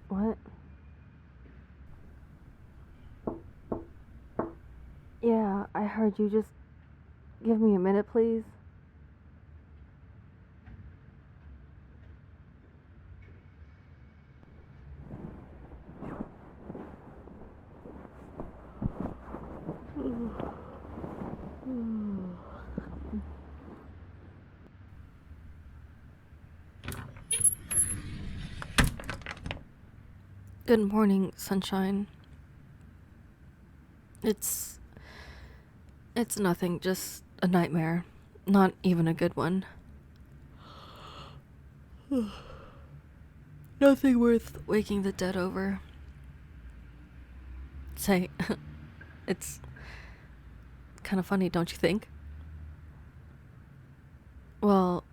What? Yeah, I heard you. Just give me a minute, please. Good morning, sunshine. It's nothing, just a nightmare. Not even a good one. Nothing worth waking the dead over. Say, it's kind of funny, don't you think? Well,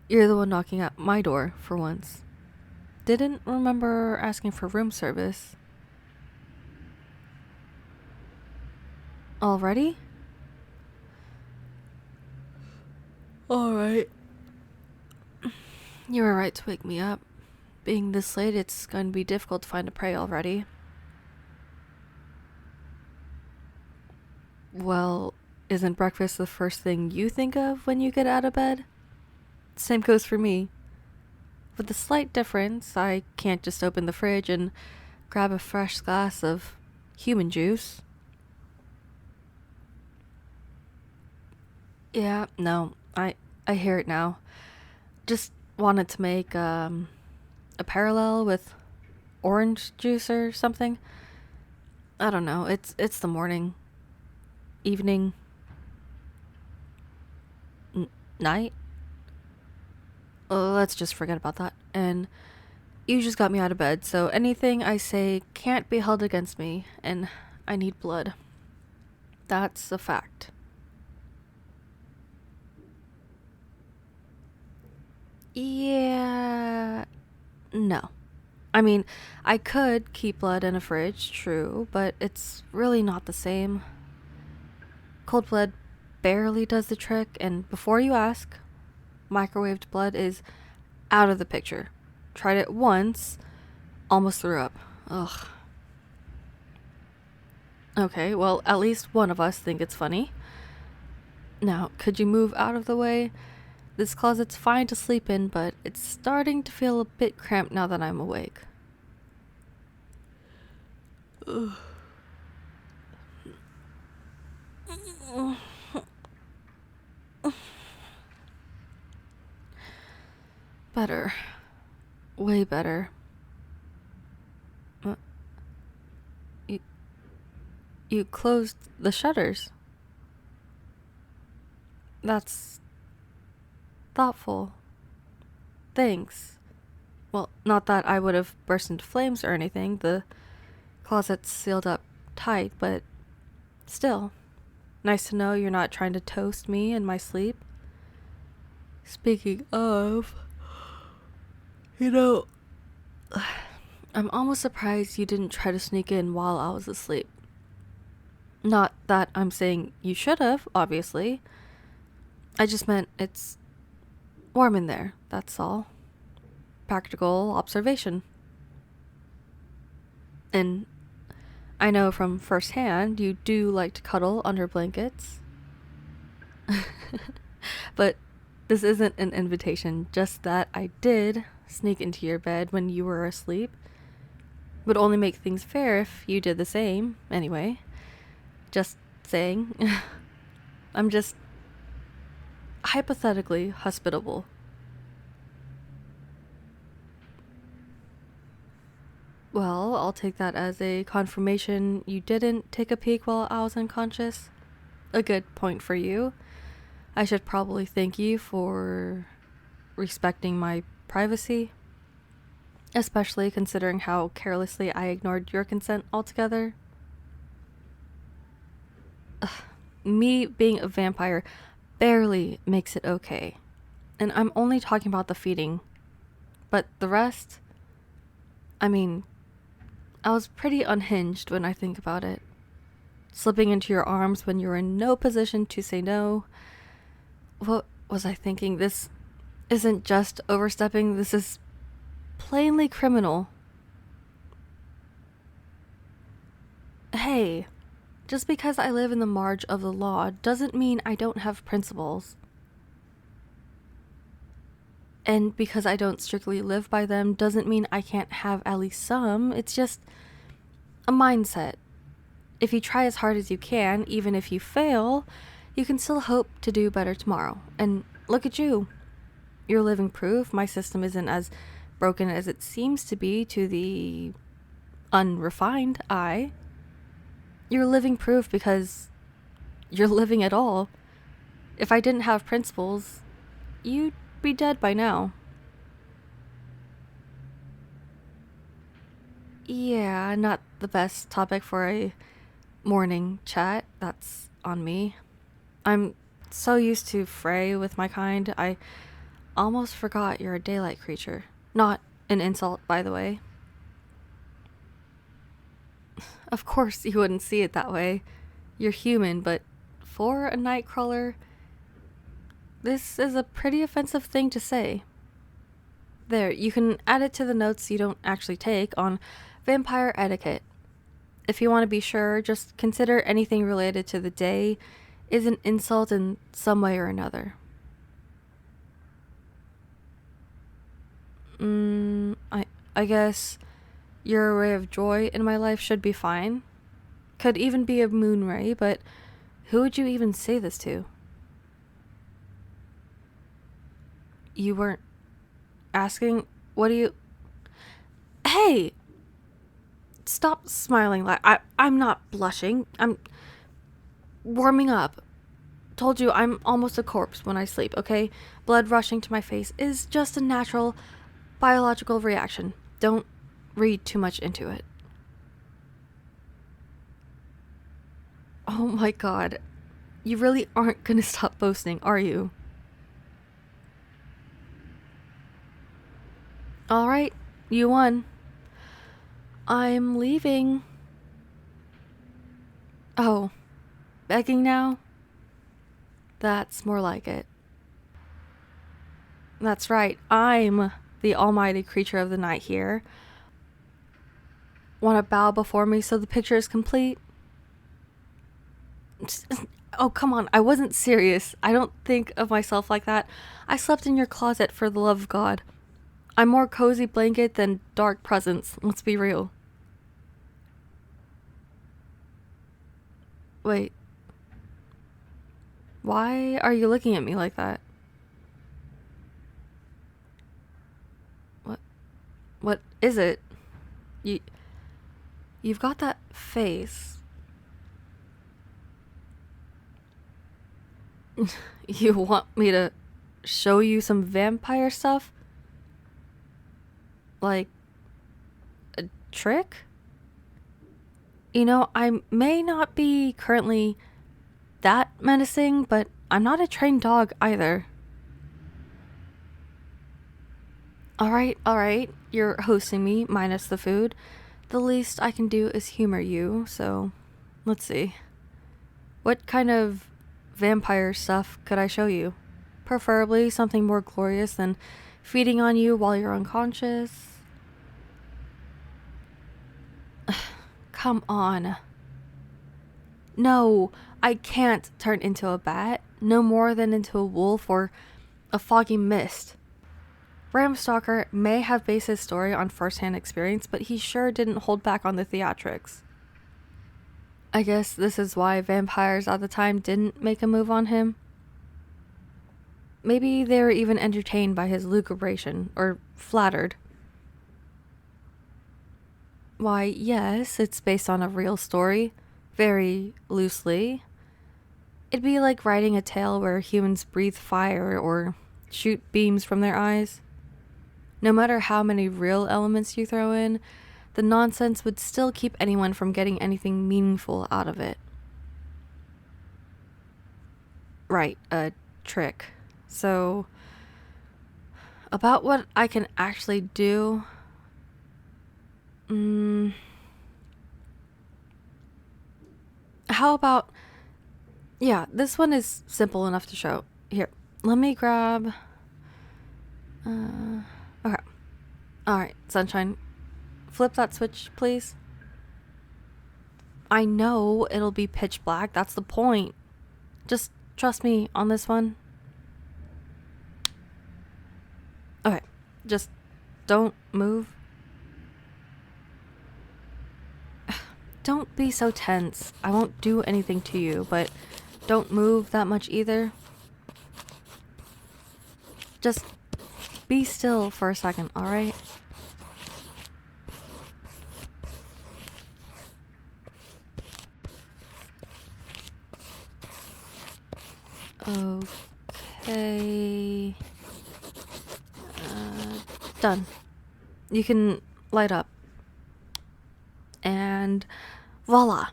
you're the one knocking at my door for once. Didn't remember asking for room service. Already? Alright. You were right to wake me up. Being this late, it's going to be difficult to find a prey already. Well, isn't breakfast the first thing you think of when you get out of bed? Same goes for me. With a slight difference, I can't just open the fridge and grab a fresh glass of human juice. Yeah, no, I hear it now. Just wanted to make a parallel with orange juice or something. I don't know. It's the morning, evening, night. Let's just forget about that. And you just got me out of bed, so anything I say can't be held against me, and I need blood. That's a fact. Yeah. No. I mean, I could keep blood in a fridge, true, but it's really not the same. Cold blood barely does the trick, and before you ask, microwaved blood is out of the picture. Tried it once, almost threw up. Ugh. Okay, well, at least one of us think it's funny. Now, could you move out of the way? This closet's fine to sleep in, but it's starting to feel a bit cramped now that I'm awake. Ugh. Better. Way better. You closed the shutters. That's thoughtful. Thanks. Well, not that I would have burst into flames or anything. The closet's sealed up tight, but still. Nice to know you're not trying to toast me in my sleep. Speaking of, I'm almost surprised you didn't try to sneak in while I was asleep. Not that I'm saying you should have, obviously. I just meant it's warm in there, that's all. Practical observation. And I know from firsthand you do like to cuddle under blankets. But this isn't an invitation, just that I did sneak into your bed when you were asleep. Would only make things fair if you did the same, anyway. Just saying. I'm just hypothetically hospitable. Well, I'll take that as a confirmation you didn't take a peek while I was unconscious. A good point for you. I should probably thank you for respecting my privacy, especially considering how carelessly I ignored your consent altogether. Ugh, me being a vampire barely makes it okay. And I'm only talking about the feeding. But the rest? I mean, I was pretty unhinged when I think about it. Slipping into your arms when you were in no position to say no. What was I thinking? This isn't just overstepping, this is plainly criminal. Hey, just because I live in the marge of the law doesn't mean I don't have principles. And because I don't strictly live by them doesn't mean I can't have at least some. It's just a mindset. If you try as hard as you can, even if you fail, you can still hope to do better tomorrow. And look at you. You're living proof my system isn't as broken as it seems to be to the unrefined eye. You're living proof because you're living at all. If I didn't have principles, you'd be dead by now. Yeah, not the best topic for a morning chat. That's on me. I'm so used to fray with my kind, I almost forgot you're a daylight creature. Not an insult, by the way. Of course you wouldn't see it that way. You're human, but for a nightcrawler, this is a pretty offensive thing to say. There, you can add it to the notes you don't actually take on vampire etiquette. If you want to be sure, just consider anything related to the day is an insult in some way or another. I guess your ray of joy in my life should be fine. Could even be a moon ray, but who would you even say this to? You weren't asking? What do you... Hey! Stop smiling like I'm not blushing. I'm warming up. Told you I'm almost a corpse when I sleep, okay? Blood rushing to my face is just a natural biological reaction. Don't read too much into it. Oh my god. You really aren't gonna stop boasting, are you? Alright, you won. I'm leaving. Oh, begging now? That's more like it. That's right, I'm the almighty creature of the night here. Want to bow before me so the picture is complete? Oh, come on, I wasn't serious. I don't think of myself like that. I slept in your closet, for the love of God. I'm more cozy blanket than dark presence, let's be real. Wait. Why are you looking at me like that? What is it? You've got that face. You want me to show you some vampire stuff? Like a trick? You know, I may not be currently that menacing, but I'm not a trained dog either. Alright, you're hosting me, minus the food. The least I can do is humor you, so let's see. What kind of vampire stuff could I show you? Preferably something more glorious than feeding on you while you're unconscious. Come on. No, I can't turn into a bat, no more than into a wolf or a foggy mist. Bram Stoker may have based his story on first-hand experience, but he sure didn't hold back on the theatrics. I guess this is why vampires at the time didn't make a move on him. Maybe they were even entertained by his lucubration, or flattered. Why, yes, it's based on a real story, very loosely. It'd be like writing a tale where humans breathe fire or shoot beams from their eyes. No matter how many real elements you throw in, the nonsense would still keep anyone from getting anything meaningful out of it. Right, a trick. So, about what I can actually do... How about... Yeah, this one is simple enough to show. Here, let me grab... okay. Alright, Sunshine. Flip that switch, please. I know it'll be pitch black. That's the point. Just trust me on this one. Okay. Just don't move. Don't be so tense. I won't do anything to you, but don't move that much either. Just be still for a second, alright? Okay. Done. You can light up. And voila.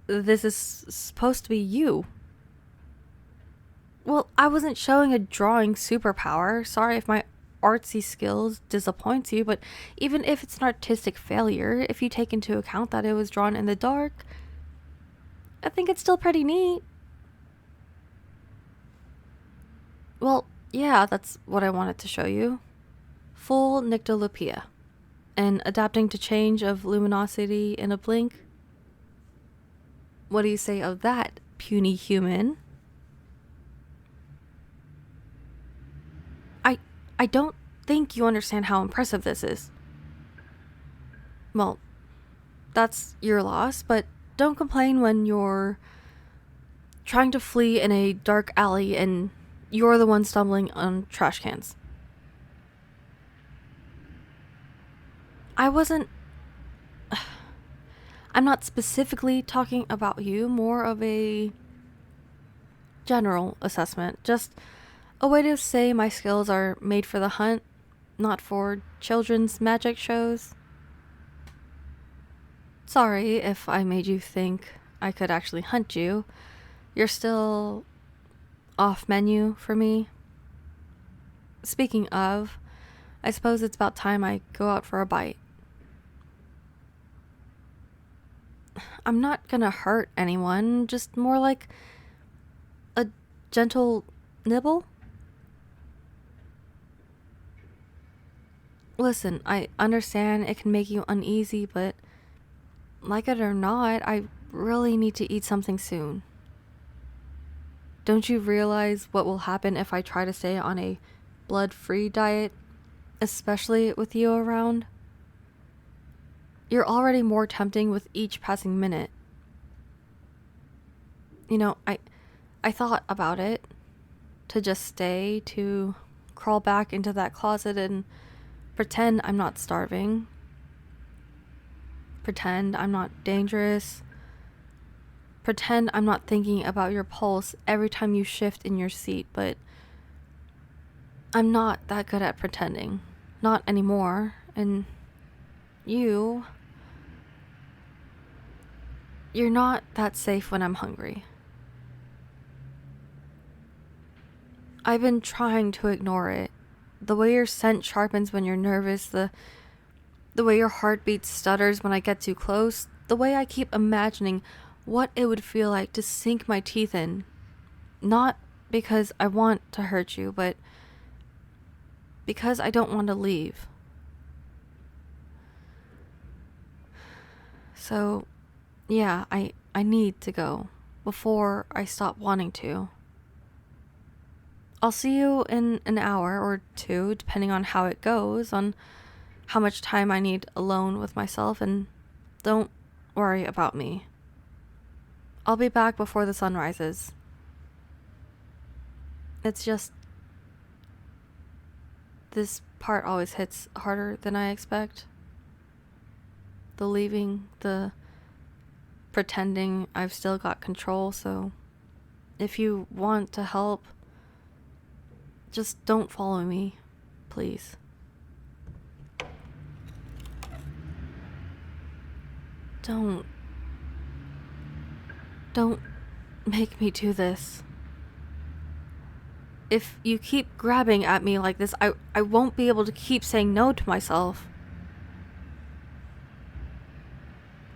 This is supposed to be you. Well, I wasn't showing a drawing superpower. Sorry if my artsy skills disappoints you, but even if it's an artistic failure, if you take into account that it was drawn in the dark, I think it's still pretty neat. Well, yeah, that's what I wanted to show you. Full nyctalopia. And adapting to change of luminosity in a blink. What do you say of that, puny human? I don't think you understand how impressive this is. Well, that's your loss, but don't complain when you're trying to flee in a dark alley and you're the one stumbling on trash cans. I'm not specifically talking about you, more of a general assessment. Just a way to say my skills are made for the hunt, not for children's magic shows. Sorry if I made you think I could actually hunt you. You're still off menu for me. Speaking of, I suppose it's about time I go out for a bite. I'm not gonna hurt anyone, just more like a gentle nibble. Listen, I understand it can make you uneasy, but like it or not, I really need to eat something soon. Don't you realize what will happen if I try to stay on a blood-free diet, especially with you around? You're already more tempting with each passing minute. You know, I thought about it, to just stay, to crawl back into that closet and pretend I'm not starving. Pretend I'm not dangerous. Pretend I'm not thinking about your pulse every time you shift in your seat, but I'm not that good at pretending. Not anymore. And you're not that safe when I'm hungry. I've been trying to ignore it. The way your scent sharpens when you're nervous, the way your heartbeat stutters when I get too close, the way I keep imagining what it would feel like to sink my teeth in. Not because I want to hurt you, but because I don't want to leave. So, yeah, I need to go before I stop wanting to. I'll see you in an hour or two, depending on how it goes, on how much time I need alone with myself, and don't worry about me. I'll be back before the sun rises. It's just... this part always hits harder than I expect. The leaving, the pretending I've still got control, so if you want to help, just don't follow me, please. Don't make me do this. If you keep grabbing at me like this, I won't be able to keep saying no to myself.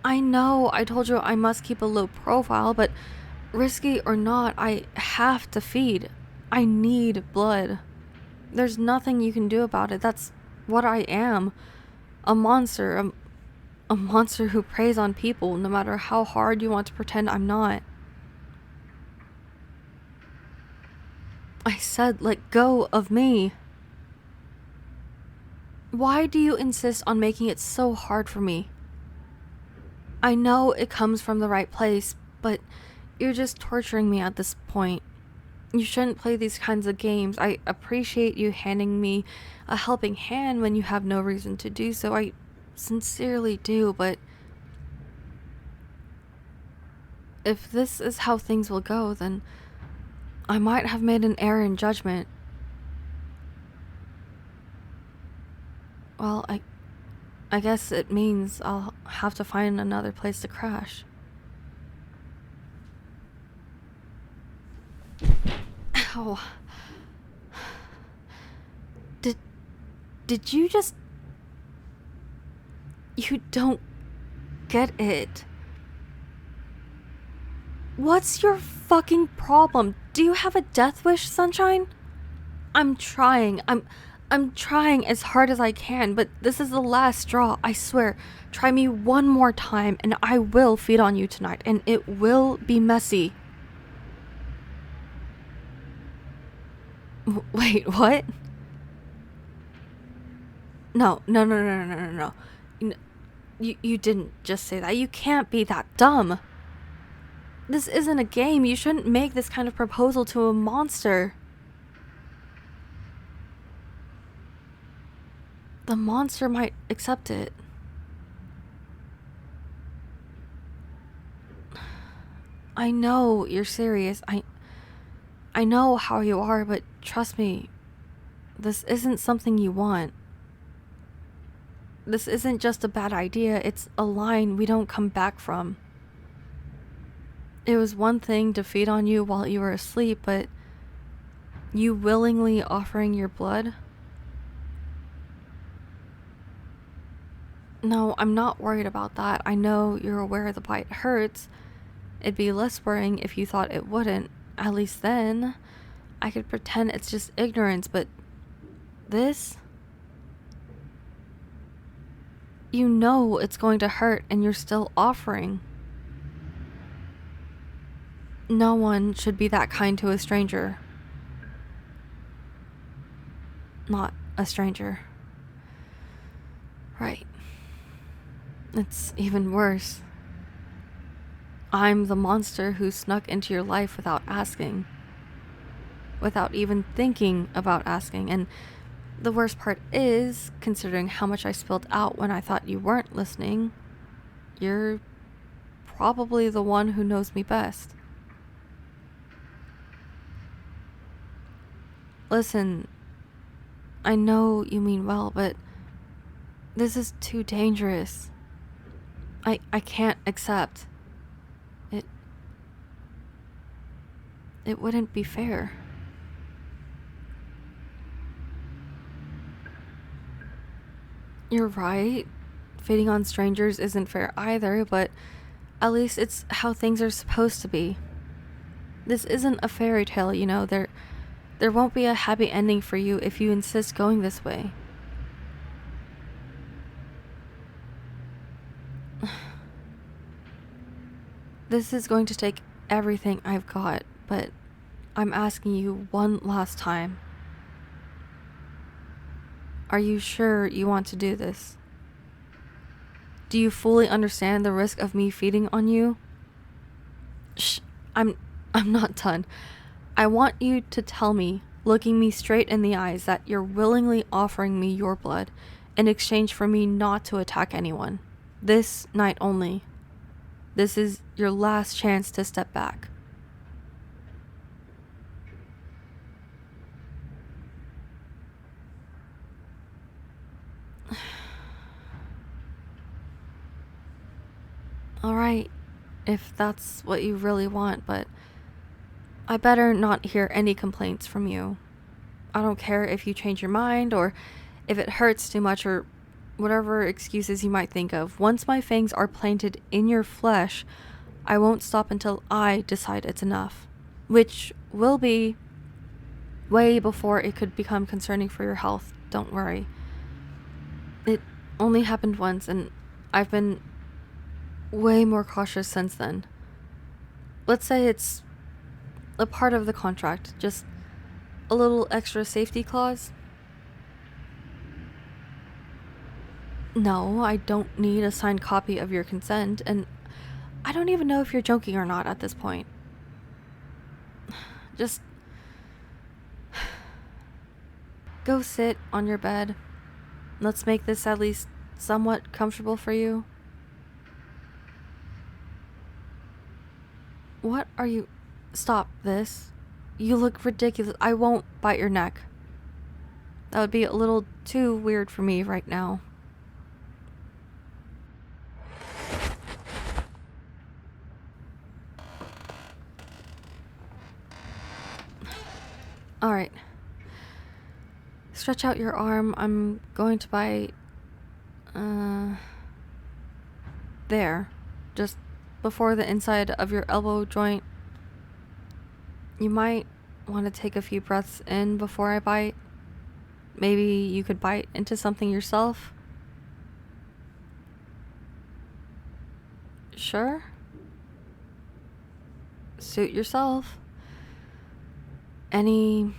I know I told you I must keep a low profile, but Risky or not, I have to feed. I need blood. There's nothing you can do about it. That's what I am. A monster. A monster who preys on people, no matter how hard you want to pretend I'm not. I said, let go of me. Why do you insist on making it so hard for me? I know it comes from the right place, but you're just torturing me at this point. You shouldn't play these kinds of games. I appreciate you handing me a helping hand when you have no reason to do so. I sincerely do, but if this is how things will go, then I might have made an error in judgment. Well, I guess it means I'll have to find another place to crash. Ow. Did you just... You don't get it. What's your fucking problem? Do you have a death wish, Sunshine? I'm trying. I'm trying as hard as I can, but this is the last straw, I swear. Try me one more time and I will feed on you tonight, and it will be messy. Wait, what? No. You didn't just say that. You can't be that dumb. This isn't a game. You shouldn't make this kind of proposal to a monster. The monster might accept it. I know you're serious. I know how you are, but trust me, this isn't something you want. This isn't just a bad idea, it's a line we don't come back from. It was one thing to feed on you while you were asleep, but you willingly offering your blood? No, I'm not worried about that. I know you're aware the bite hurts. It'd be less worrying if you thought it wouldn't. At least then, I could pretend it's just ignorance, but this? You know it's going to hurt and you're still offering. No one should be that kind to a stranger. Not a stranger. Right. It's even worse. I'm the monster who snuck into your life without asking. Without even thinking about asking. And the worst part is, considering how much I spilled out when I thought you weren't listening, you're probably the one who knows me best. Listen, I know you mean well, but this is too dangerous. I can't accept. It wouldn't be fair. You're right. Feeding on strangers isn't fair either, but at least it's how things are supposed to be. This isn't a fairy tale, you know. There won't be a happy ending for you if you insist going this way. This is going to take everything I've got, but I'm asking you one last time. Are you sure you want to do this? Do you fully understand the risk of me feeding on you? Shh, I'm not done. I want you to tell me, looking me straight in the eyes, that you're willingly offering me your blood in exchange for me not to attack anyone. This night only. This is your last chance to step back. Alright, if that's what you really want, but I better not hear any complaints from you. I don't care if you change your mind or if it hurts too much or whatever excuses you might think of. Once my fangs are planted in your flesh, I won't stop until I decide it's enough, which will be way before it could become concerning for your health. Don't worry. It only happened once, and I've been way more cautious since then. Let's say it's a part of the contract, just a little extra safety clause. No, I don't need a signed copy of your consent, and I don't even know if you're joking or not at this point. Just go sit on your bed. Let's make this at least somewhat comfortable for you. What are you... Stop this. You look ridiculous. I won't bite your neck. That would be a little too weird for me right now. Alright. Stretch out your arm. I'm going to bite... there. Just before the inside of your elbow joint. You might want to take a few breaths in before I bite. Maybe you could bite into something yourself. Sure? Suit yourself. Any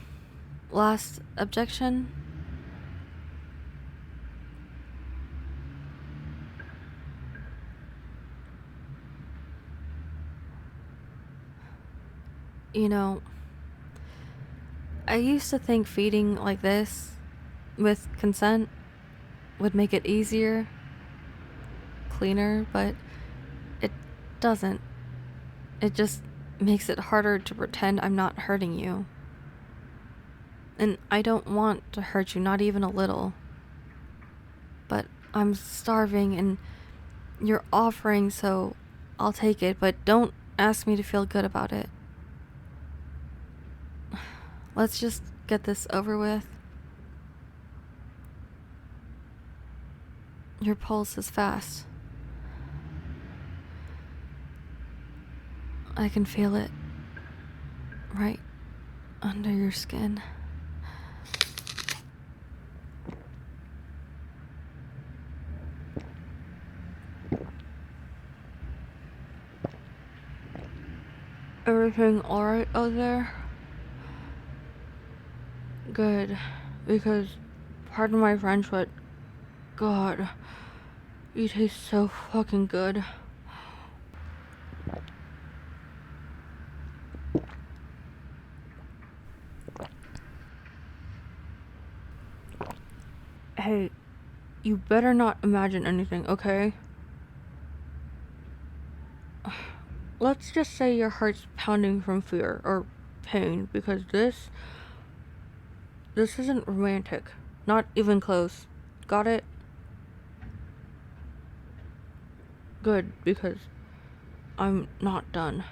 last objection? You know, I used to think feeding like this, with consent, would make it easier, cleaner, but it doesn't. It just makes it harder to pretend I'm not hurting you. And I don't want to hurt you, not even a little. But I'm starving and you're offering, so I'll take it, but don't ask me to feel good about it. Let's just get this over with. Your pulse is fast. I can feel it right under your skin. Everything alright out there? Good, because, pardon my French, but God, you taste so fucking good. Hey, you better not imagine anything, okay? Let's just say your heart's pounding from fear or pain, because this isn't romantic. Not even close. Got it? Good, because I'm not done.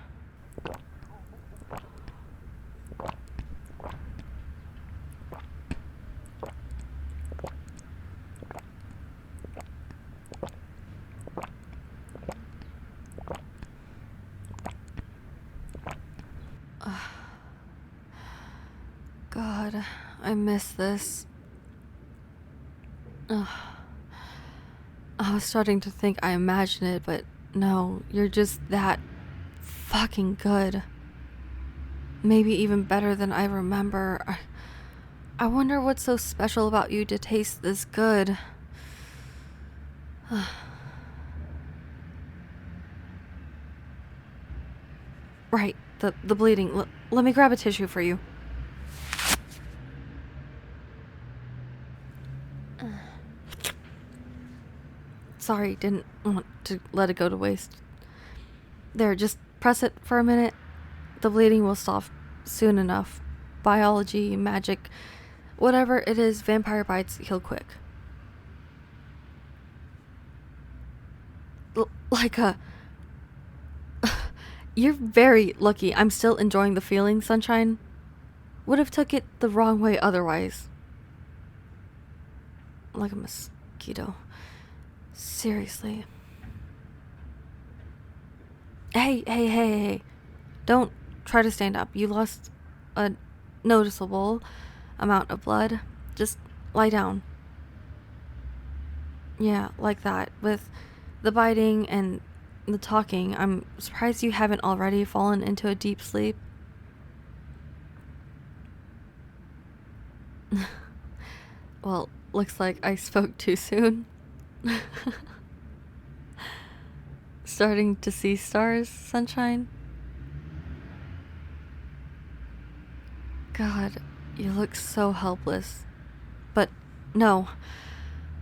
God, I miss this. Ugh. I was starting to think I imagined it, but no, you're just that fucking good. Maybe even better than I remember. I wonder what's so special about you to taste this good. Right, the bleeding. Let me grab a tissue for you. Sorry, didn't want to let it go to waste. There, just press it for a minute. The bleeding will stop soon enough. Biology, magic, whatever it is, vampire bites heal quick. Like a... You're very lucky I'm still enjoying the feeling, Sunshine. Would have took it the wrong way otherwise. Like a mosquito. Seriously. Hey. Don't try to stand up. You lost a noticeable amount of blood. Just lie down. Yeah, like that. With the biting and the talking, I'm surprised you haven't already fallen into a deep sleep. Well, looks like I spoke too soon. Starting to see stars, sunshine? God, you look so helpless. But no,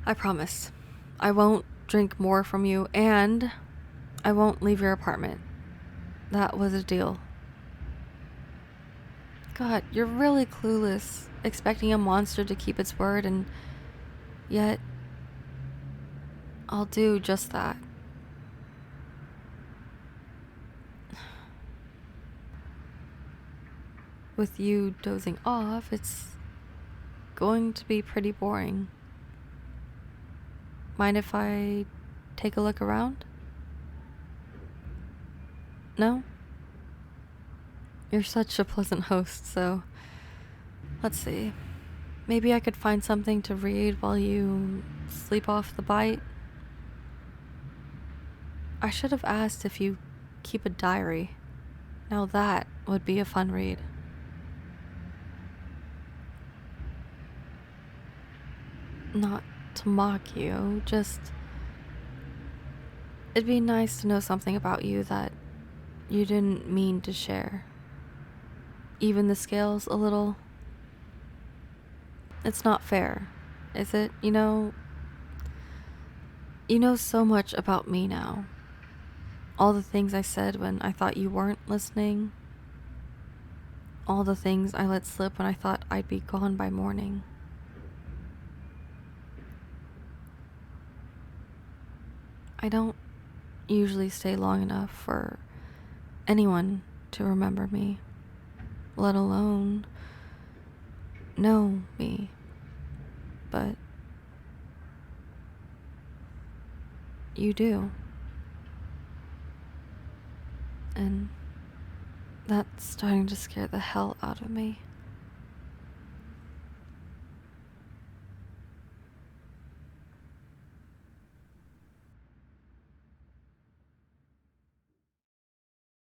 I promise. I won't drink more from you, and I won't leave your apartment. That was a deal. God, you're really clueless, expecting a monster to keep its word, and yet I'll do just that. With you dozing off, it's going to be pretty boring. Mind if I take a look around? No? You're such a pleasant host, so let's see. Maybe I could find something to read while you sleep off the bite. I should have asked if you keep a diary. Now that would be a fun read. Not to mock you, just it'd be nice to know something about you that you didn't mean to share. Even the scales a little. It's not fair, is it? You know so much about me now. All the things I said when I thought you weren't listening. All the things I let slip when I thought I'd be gone by morning. I don't usually stay long enough for anyone to remember me, let alone know me. But you do. And that's starting to scare the hell out of me.